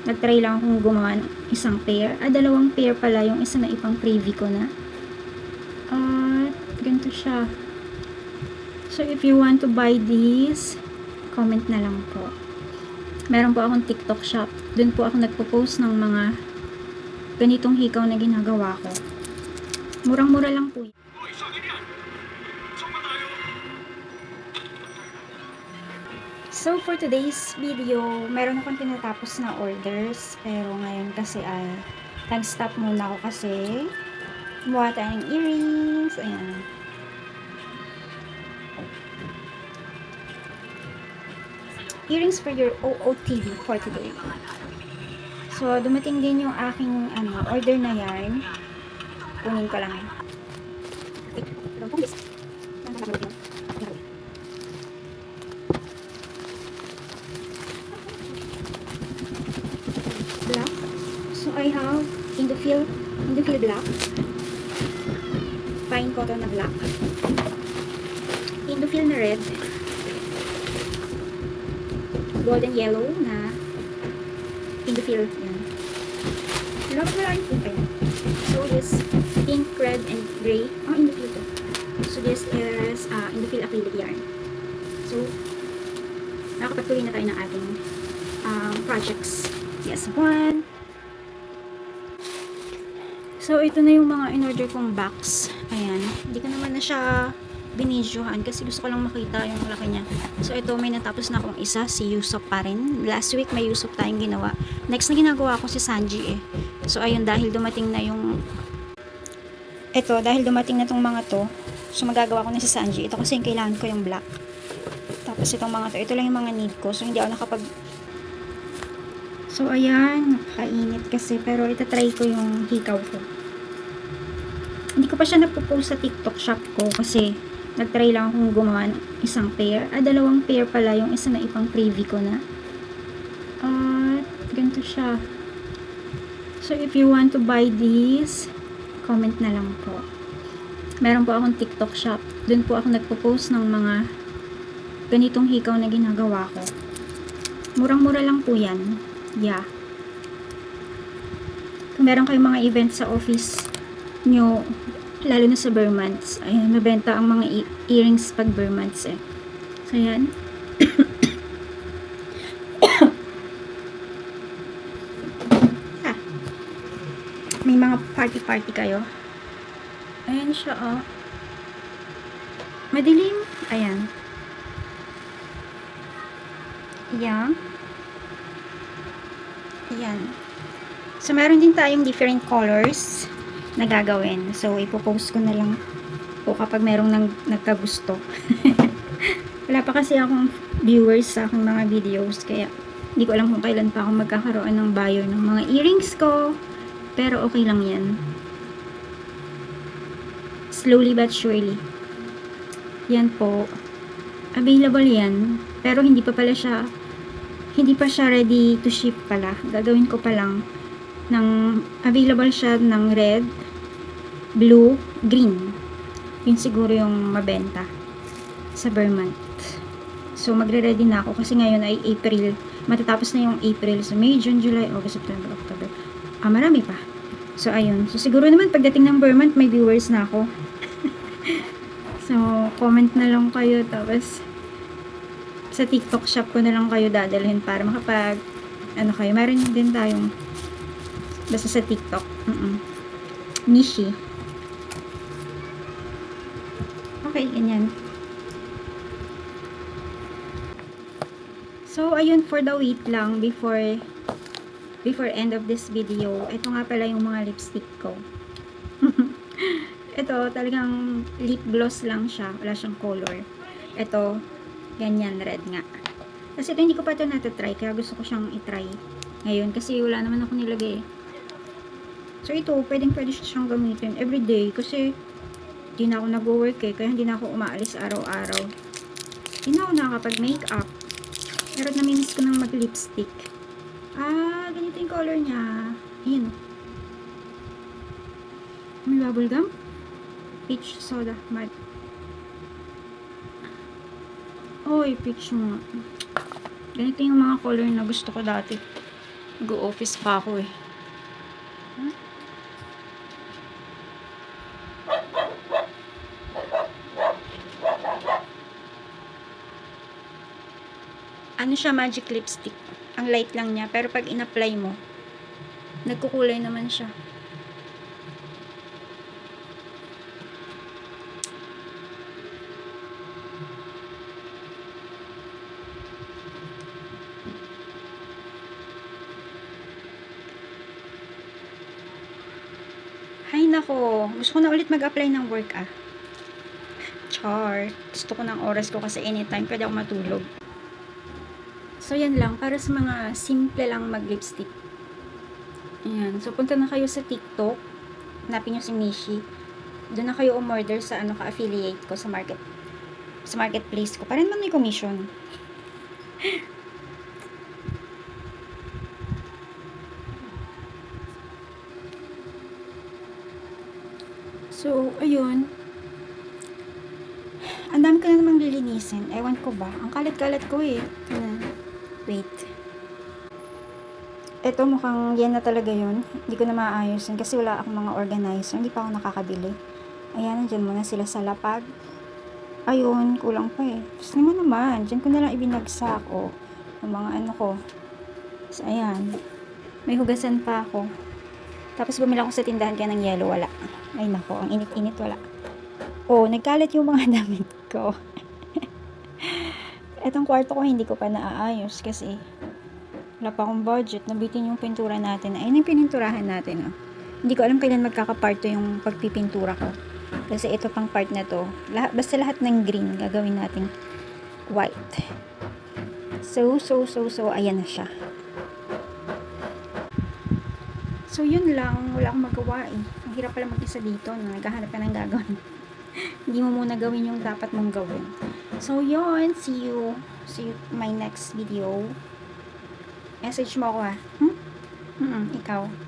Nag-try lang akong gumawa ng isang pair. Dalawang pair pala. Yung isa na ipang preview ko na. Ganito siya. So, if you want to buy these, comment na lang po. Meron po akong TikTok shop. Doon po ako nagpo-post ng mga ganitong hikaw na ginagawa ko. Murang-mura lang po. So, for today's video, meron akong tinatapos na orders. Pero ngayon kasi nag-stop muna ako kasi gumawa tayo ng earrings. Ayan. Earrings for your OOTD for today. So, dumating din yung aking order na yarn. Kunin ko lang. Black. So, I have Indophil black. Fine cotton na black. Indophil na red. Golden yellow na Indophil. Yan. Wala yung pink. So, this pink, red, and gray. Indophil to. So, this is Indophil acrylic yarn. So, nakakapagtuloy na tayo ng ating projects. Yes, one. So, ito na yung mga in-order kong box. Ayan. Hindi ko naman na siya binidyohan kasi gusto ko lang makita yung laki niya. So, ito may natapos na akong isa, si Yusop pa rin. Last week may Yusop tayong ginawa. Next na ginagawa ko si Sanji eh. So, ayun, dahil dumating na yung dahil dumating na tong mga to, so magagawa ko na si Sanji. Ito kasi yung kailangan ko yung black. Tapos itong mga to, ito lang yung mga need ko. So, hindi ako So, ayan, nakakainit kasi. Pero itatry ko yung hikaw ko. Hindi ko pa siya napopost sa TikTok shop ko kasi nag-try lang akong gumawa ng isang pair. Dalawang pair pala. Yung isa na ipang preview ko na. Ganito siya. So, if you want to buy these, comment na lang po. Meron po akong TikTok shop. Doon po ako nagpo-post ng mga ganitong hikaw na ginagawa ko. Murang-mura lang po yan. Yeah. Kung meron kayong mga event sa office nyo, lalo na sa bare months, ayan, mabenta ang mga earrings pag bare months eh. So, yan. May mga party-party kayo. Ayan siya, oh. Madilim. Ayan. Ayan. Ayan. So, meron din tayong different colors na gagawin. So, ipopost ko na lang po kapag merong nagkagusto. Wala pa kasi akong viewers sa aking mga videos. Kaya, hindi ko alam kung kailan pa ako magkakaroon ng buyer ng mga earrings ko. Pero, okay lang yan. Slowly but surely. Yan po. Available yan. Pero, hindi pa siya ready to ship pala. Gagawin ko pa lang available siya ng red, blue, green. Yun siguro yung mabenta sa bare month. So, magre-ready na ako kasi ngayon ay April. Matatapos na yung April. So, May, June, July, August, September, October. Marami pa. So, ayun. So, siguro naman pagdating ng bare month, may viewers na ako. So, comment na lang kayo. Tapos, sa TikTok shop ko na lang kayo dadalhin para makapag kayo. Meron din tayong basta sa TikTok. Nishi. Okay, ganyan. So, ayun, for the wait lang before end of this video. Ito nga pala yung mga lipstick ko. Ito, talagang lip gloss lang siya. Wala siyang color. Ito, ganyan, red nga. Kasi ito, hindi ko pa ito natatry. Kaya gusto ko siyang itry ngayon. Kasi wala naman ako nilagay. So, ito, pwede siyang gamitin everyday. Kasi, hindi na ako nag-work eh. Kaya hindi na ako umaalis araw-araw. Hindi na ako nakakapag-makeup. Pero namimiss ko ng mag-lipstick. Ganito yung color niya. Ayan. May bubble gum. Peach soda. Matte. Oy, peach nga. Ganito yung mga color na gusto ko dati. Nag-office pa ako eh. Ano siya, magic lipstick. Ang light lang niya, pero pag in-apply mo, nagkukulay naman siya. Hay nako, gusto ko na ulit mag-apply ng work Char. Gusto ko ng oras ko kasi anytime pwede ako matulog. So yan lang, para sa mga simple lang mag-lipstick. Ayan, so punta na kayo sa TikTok. Hanapin nyo si Mishi. Doon na kayo umorder sa ka-affiliate ko sa marketplace ko. Para naman may commission. So, ayun. Ang dami ka na namang lilinisin. Ewan ko ba? Ang kalat-kalat ko eh. Wait. Ito mukhang yan na talaga yun. Hindi ko na maayusin kasi wala akong mga organizer. Hindi pa ako nakakabili. Ayan, nandyan muna sila sa lapag. Ayun, kulang pa eh. Gusto naman. Diyan ko na lang ibinagsak. O, yung mga ano ko. So, ayan. May hugasan pa ako. Tapos bumila ako sa tindahan kaya ng yellow. Wala. Ay nako, ang init-init. Wala. Oh, nagkalat yung mga damit ko. Etong kwarto ko hindi ko pa naaayos kasi wala pa akong budget. Nabitin yung pintura natin. Ayun yung pininturahan natin. Oh. Hindi ko alam kailan magkakaparto yung pagpipintura ko. Kasi ito pang part na to. Basta lahat ng green gagawin natin white. So, ayan na siya. So, yun lang. Wala akong magawa eh. Ang hirap pala mag-isa dito. Naghahanap ka ng gagawin. Hindi mo muna gawin yung dapat mong gawin. So, yun. See you my next video. Message mo ako Ikaw.